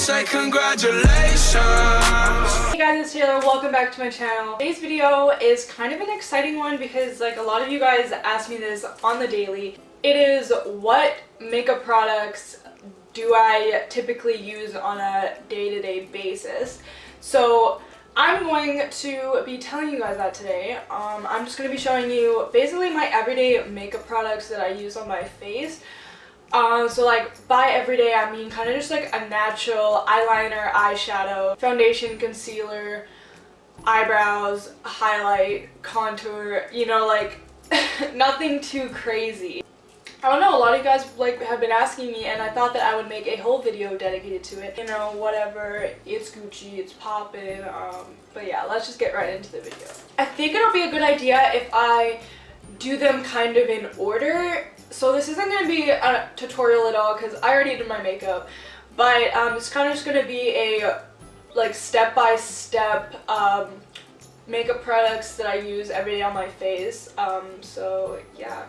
say congratulations. Hey guys, it's Taylor. Welcome back to my channel. Today's video is kind of an exciting one because like a lot of you guys ask me this on the daily. It is, what makeup products do I typically use on a day-to-day basis? So I'm going to be telling you guys that today. I'm just going to be showing you basically my everyday makeup products that I use on my face. So like by everyday I mean kind of just like a natural eyeliner, eyeshadow, foundation, concealer, eyebrows, highlight, contour, you know, like nothing too crazy. I don't know, a lot of you guys like have been asking me and I thought that I would make a whole video dedicated to it. You know, whatever, it's Gucci, it's poppin', but yeah, let's just get right into the video. I think it'll be a good idea if I do them kind of in order. So this isn't going to be a tutorial at all because I already did my makeup, but it's kind of just going to be a like step-by-step makeup products that I use every day on my face. So yeah.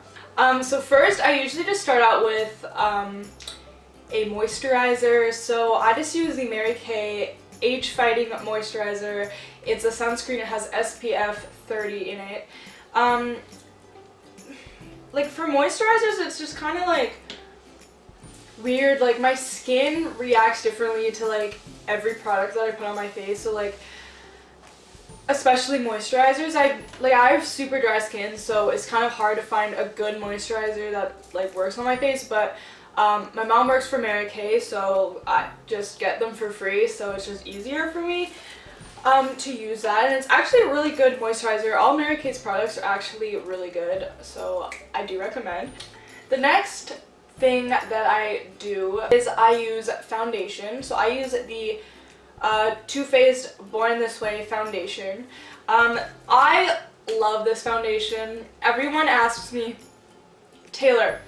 So first I usually just start out with a moisturizer. So I just use the Mary Kay Age Fighting Moisturizer. It's a sunscreen. It has SPF 30 in it. Like for moisturizers, it's just kind of like weird. Like my skin reacts differently to like every product that I put on my face. So like, especially moisturizers, I have super dry skin, so it's kind of hard to find a good moisturizer that like works on my face. But my mom works for Mary Kay, so I just get them for free, so it's just easier for me to use that. And it's actually a really good moisturizer. All Mary Kay's products are actually really good, so I do recommend. The next thing that I do is I use foundation. So I use the Too Faced Born This Way foundation. I love this foundation. Everyone asks me, Taylor,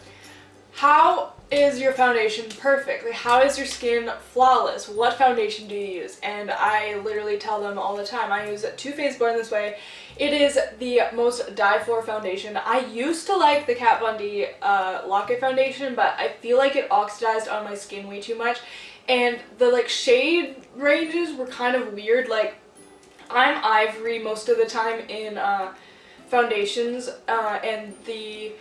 how is your foundation perfect? Like, how is your skin flawless? What foundation do you use? And I literally tell them all the time, I use Too Faced Born This Way. It is the most die-for foundation. I used to like the Kat Von D Lock-It foundation, but I feel like it oxidized on my skin way too much. And the like shade ranges were kind of weird. Like I'm ivory most of the time in foundations, and the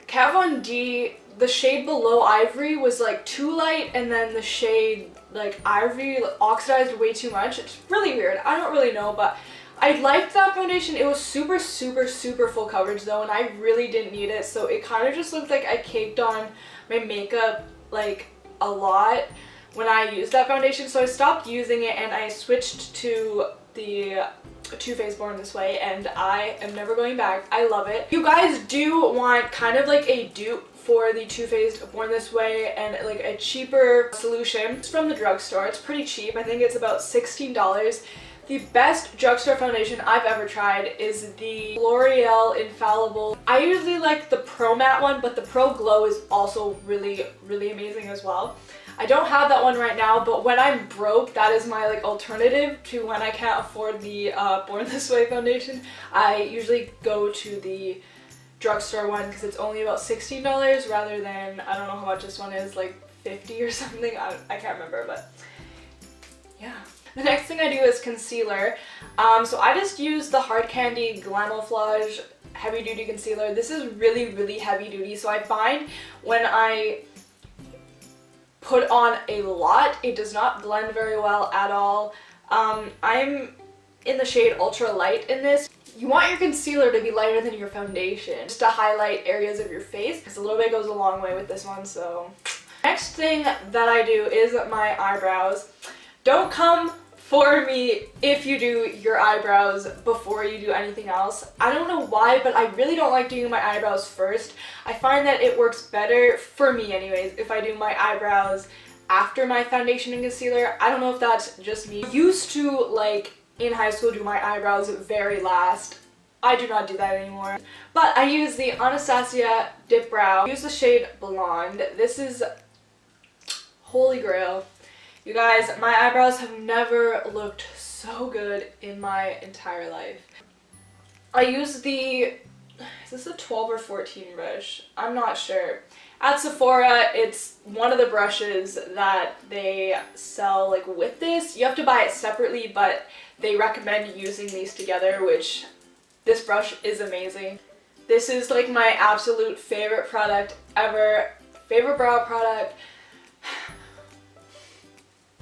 Kat Von D, the shade below ivory was like too light, and then the shade like ivory oxidized way too much. It's really weird. I don't really know, but I liked that foundation. It was super full coverage though, and I really didn't need it, so it kind of just looked like I caked on my makeup like a lot when I used that foundation. So I stopped using it and I switched to the Too Faced Born This Way, and I am never going back. I love it. You guys do want kind of like a dupe for the Too Faced Born This Way and like a cheaper solution. It's from the drugstore. It's pretty cheap. I think it's about $16. The best drugstore foundation I've ever tried is the L'Oreal Infallible. I usually like the Pro Matte one, but the Pro Glow is also really amazing as well. I don't have that one right now, but when I'm broke, that is my like alternative to when I can't afford the Born This Way foundation. I usually go to the drugstore one because it's only about $16 rather than, I don't know how much this one is, like 50 or something. I can't remember, but yeah. The next thing I do is concealer. So I just use the Hard Candy Glamouflage Heavy Duty Concealer. This is really heavy duty, so I find when I put on a lot, it does not blend very well at all. I'm in the shade Ultra Light in this. You want your concealer to be lighter than your foundation, just to highlight areas of your face, because a little bit goes a long way with this one. So next thing that I do is my eyebrows. Don't come for me if you do your eyebrows before you do anything else. I don't know why, but I really don't like doing my eyebrows first. I find that it works better, for me anyways, if I do my eyebrows after my foundation and concealer. I don't know if that's just me. I used to, like, in high school, do my eyebrows very last. I do not do that anymore. But I use the Anastasia Dip Brow. I use the shade Blonde. This is holy grail. You guys, my eyebrows have never looked so good in my entire life. I use the is this a 12 or 14 brush? I'm not sure. At Sephora, it's one of the brushes that they sell like with this. You have to buy it separately, but they recommend using these together, which this brush is amazing. This is like my absolute favorite product ever. Favorite brow product.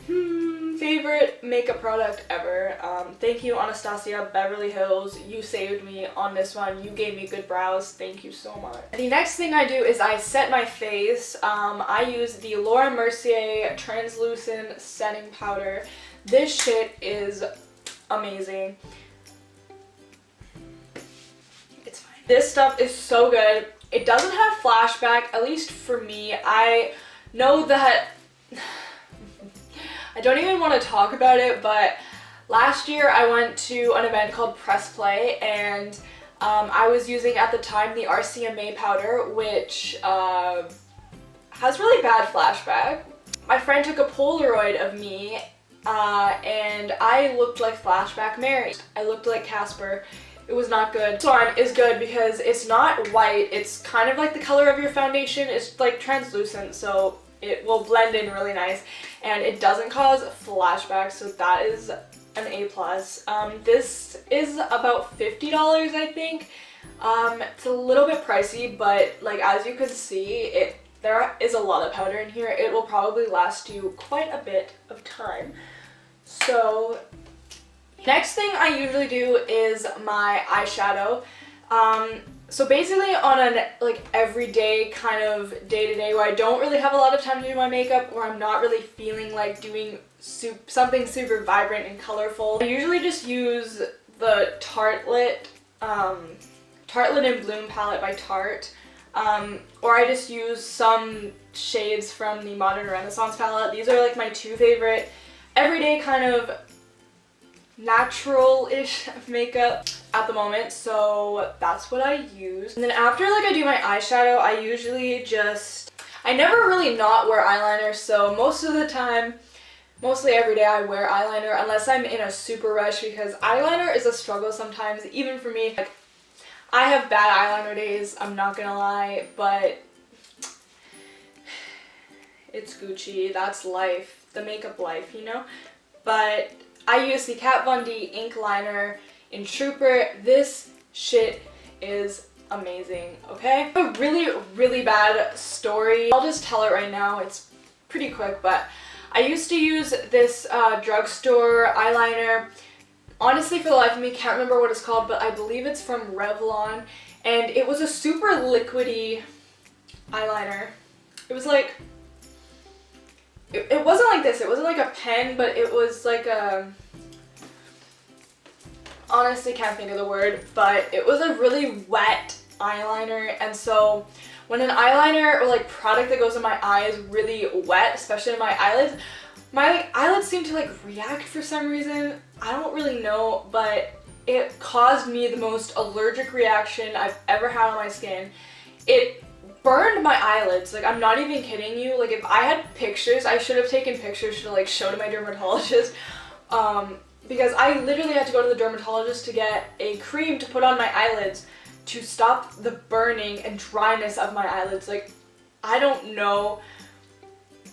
Favorite makeup product ever. Thank you, Anastasia Beverly Hills. You saved me on this one. You gave me good brows. Thank you so much. The next thing I do is I set my face. I use the Laura Mercier translucent setting powder. This shit is amazing. It's fine. This stuff is so good. It doesn't have flashback, at least for me. I know that I don't even want to talk about it, but last year I went to an event called Press Play, and I was using at the time the RCMA powder, which has really bad flashback. My friend took a Polaroid of me, and I looked like Flashback Mary. I looked like Casper. It was not good. This one is good because it's not white. It's kind of like the color of your foundation. It's like translucent, so it will blend in really nice, and it doesn't cause flashbacks, so that is an A+. This is about $50, I think. It's a little bit pricey, but like as you can see, there is a lot of powder in here. It will probably last you quite a bit of time. So next thing I usually do is my eyeshadow. So basically on an like everyday kind of day-to-day where I don't really have a lot of time to do my makeup, or I'm not really feeling like doing something super vibrant and colorful, I usually just use the Tartelette in Bloom palette by Tarte, or I just use some shades from the Modern Renaissance palette. These are like my two favorite everyday kind of natural-ish makeup at the moment, so that's what I use. And then after like I do my eyeshadow, I usually I never really not wear eyeliner, so most of the time, mostly every day I wear eyeliner unless I'm in a super rush, because eyeliner is a struggle sometimes, even for me. Like, I have bad eyeliner days, I'm not gonna lie, but it's Gucci, that's life, the makeup life, you know? But I use the Kat Von D ink liner in Trooper. This shit is amazing, okay? A really, really bad story. I'll just tell it right now. It's pretty quick, but I used to use this drugstore eyeliner. Honestly, for the life of me, can't remember what it's called, but I believe it's from Revlon, and it was a super liquidy eyeliner. It was like, it wasn't like this, it wasn't like a pen, but it was like a, honestly can't think of the word, but it was a really wet eyeliner. And so when an eyeliner or like product that goes in my eye is really wet, especially in my eyelids seem to like react for some reason. I don't really know, but it caused me the most allergic reaction I've ever had on my skin. It burned my eyelids, like I'm not even kidding you. Like if I had pictures, I should have taken pictures to like show to my dermatologist, because I literally had to go to the dermatologist to get a cream to put on my eyelids to stop the burning and dryness of my eyelids. Like, I don't know,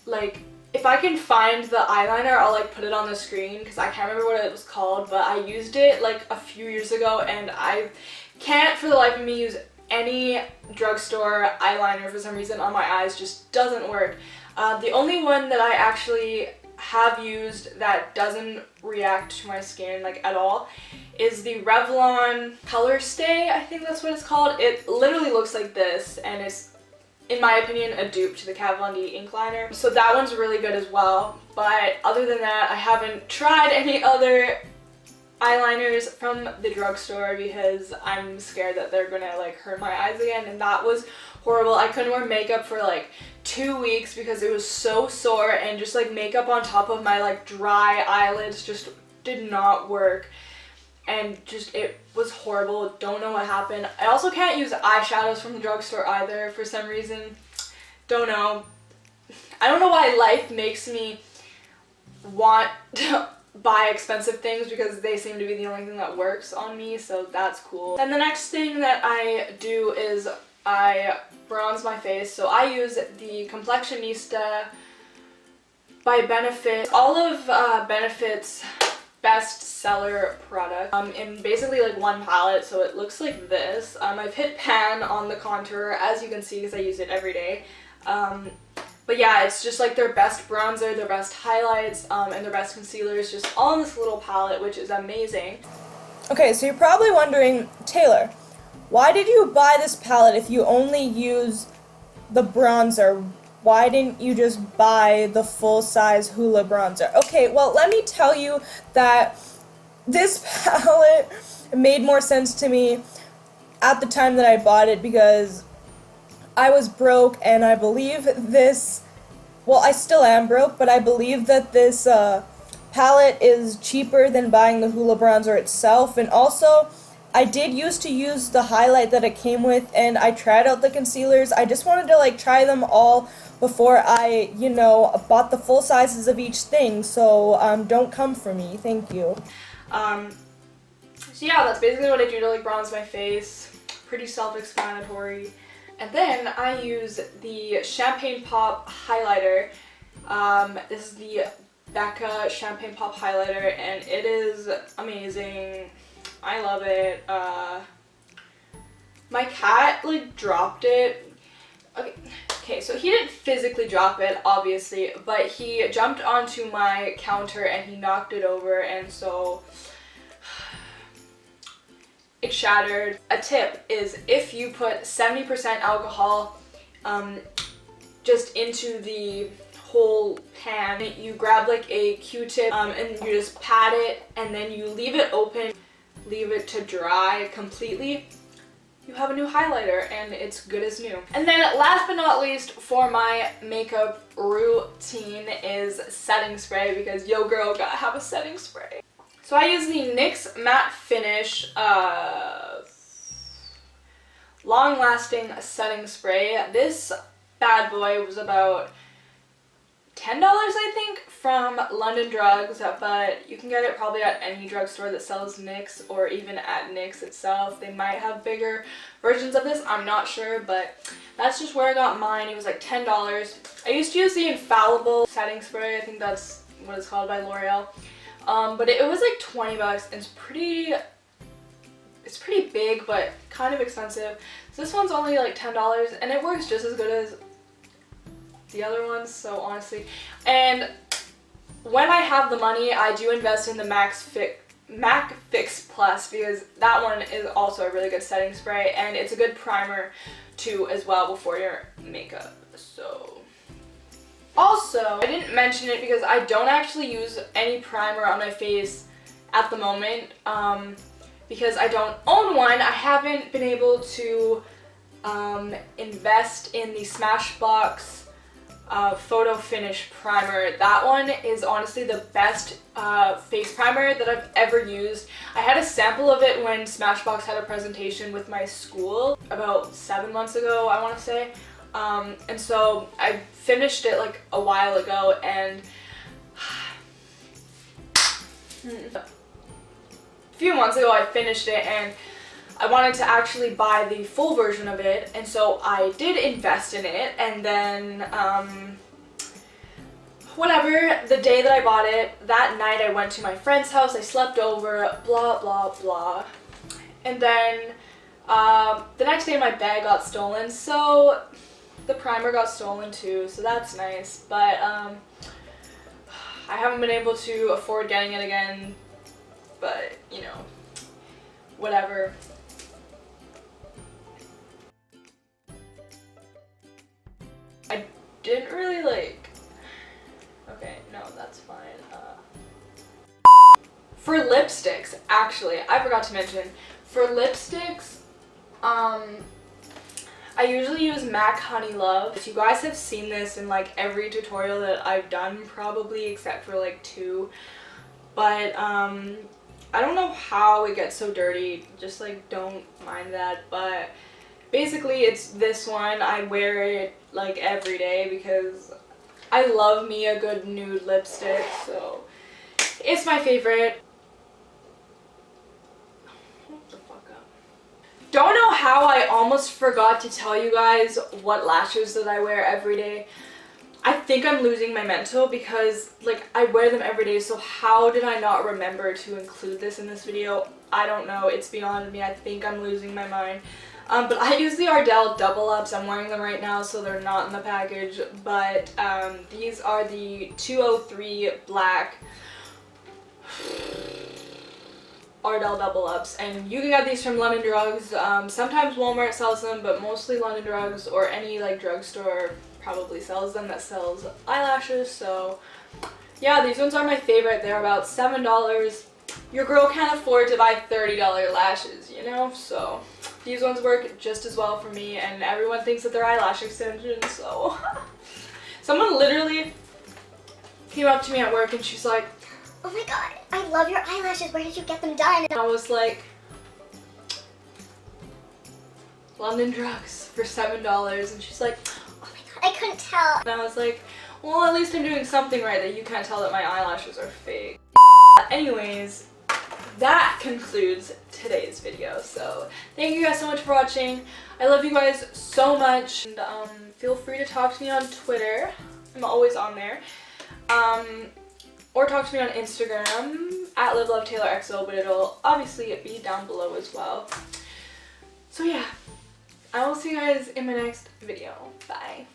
like if I can find the eyeliner, I'll like put it on the screen because I can't remember what it was called, but I used it like a few years ago, and I can't for the life of me use any drugstore eyeliner for some reason on my eyes. Just doesn't work. The only one that I actually have used that doesn't react to my skin like at all is the Revlon Color Stay, I think that's what it's called. It literally looks like this, and it's, in my opinion, a dupe to the Kat Von D ink liner. So that one's really good as well. But other than that, I haven't tried any other eyeliners from the drugstore because I'm scared that they're gonna like hurt my eyes again, and that was horrible. I couldn't wear makeup for like 2 weeks because it was so sore, and just like makeup on top of my like dry eyelids just did not work, and just it was horrible. Don't know what happened. I also can't use eyeshadows from the drugstore either for some reason. Don't know. I don't know why life makes me want buy expensive things because they seem to be the only thing that works on me, so that's cool. And the next thing that I do is I bronze my face. So I use the Complexionista by Benefit. All of Benefit's best seller product in basically like one palette, so it looks like this. I've hit pan on the contour, as you can see, because I use it every day. But yeah, it's just like their best bronzer, their best highlights, and their best concealers, just all in this little palette, which is amazing. Okay, so you're probably wondering, Taylor, why did you buy this palette if you only use the bronzer? Why didn't you just buy the full-size Hoola bronzer? Okay, well, let me tell you that this palette made more sense to me at the time that I bought it because I was broke, and I believe this, well, I still am broke, but I believe that this palette is cheaper than buying the Hoola bronzer itself. And also, I did used to use the highlight that it came with, and I tried out the concealers. I just wanted to like try them all before I, you know, bought the full sizes of each thing. So don't come for me. Thank you. So yeah, that's basically what I do to like bronze my face. Pretty self-explanatory. And then I use the Champagne Pop highlighter. This is the Becca Champagne Pop highlighter, and it is amazing. I love it. My cat like dropped it. Okay, so he didn't physically drop it, obviously, but he jumped onto my counter and he knocked it over, and so it shattered. A tip is if you put 70% alcohol just into the whole pan, you grab like a Q-tip and you just pat it, and then you leave it open, leave it to dry completely. You have a new highlighter and it's good as new. And then last but not least for my makeup routine is setting spray, because yo girl gotta have a setting spray. So I use the NYX Matte Finish long-lasting setting spray. This bad boy was about $10, I think, from London Drugs, but you can get it probably at any drugstore that sells NYX, or even at NYX itself. They might have bigger versions of this, I'm not sure, but that's just where I got mine. It was like $10. I used to use the Infallible setting spray, I think that's what it's called, by L'Oreal. But it was like 20 bucks, and it's pretty big, but kind of expensive. So this one's only like $10, and it works just as good as the other ones, so honestly. And when I have the money, I do invest in the MAC Fix Plus, because that one is also a really good setting spray, and it's a good primer too as well before your makeup. So also, I didn't mention it because I don't actually use any primer on my face at the moment, because I don't own one. I haven't been able to invest in the Smashbox Photo Finish primer. That one is honestly the best face primer that I've ever used. I had a sample of it when Smashbox had a presentation with my school about 7 months ago, I want to say. And so I finished it like a while ago, and a few months ago I finished it, and I wanted to actually buy the full version of it, and so I did invest in it. And then whatever, the day that I bought it, that night I went to my friend's house, I slept over, blah blah blah, and then the next day my bag got stolen, so the primer got stolen too, so that's nice. But I haven't been able to afford getting it again, but you know, whatever. I didn't really like, okay, no, that's fine. For lipsticks, actually, I forgot to mention, for lipsticks, I usually use MAC Honey Love. You guys have seen this in like every tutorial that I've done probably, except for like 2. But I don't know how it gets so dirty, just like don't mind that. But basically it's this one. I wear it like every day because I love me a good nude lipstick, so It's my favorite. Hold the fuck up. Don't know how I almost forgot to tell you guys what lashes that I wear every day. I think I'm losing my mental because like I wear them every day, so how did I not remember to include this in this video? I don't know, it's beyond me. I think I'm losing my mind. But I use the Ardell double ups. I'm wearing them right now, so they're not in the package, but these are the 203 black Ardell double ups, and you can get these from London Drugs. Sometimes Walmart sells them, but mostly London Drugs or any like drugstore probably sells them that sells eyelashes. So yeah, these ones are my favorite. They're about $7. Your girl can't afford to buy $30 lashes, you know, so these ones work just as well for me, and everyone thinks that they're eyelash extensions. So someone literally came up to me at work and she's like, oh my god, I love your eyelashes, where did you get them done? and I was like, London Drugs for $7, and she's like, Oh my god, I couldn't tell. and I was like, well, at least I'm doing something right that you can't tell that my eyelashes are fake. Anyways, that concludes today's video. So thank you guys so much for watching. I love you guys so much, and feel free to talk to me on Twitter. I'm always on there. Or talk to me on Instagram at livelovetaylorxo, but it'll obviously be down below as well. So yeah, I will see you guys in my next video. Bye.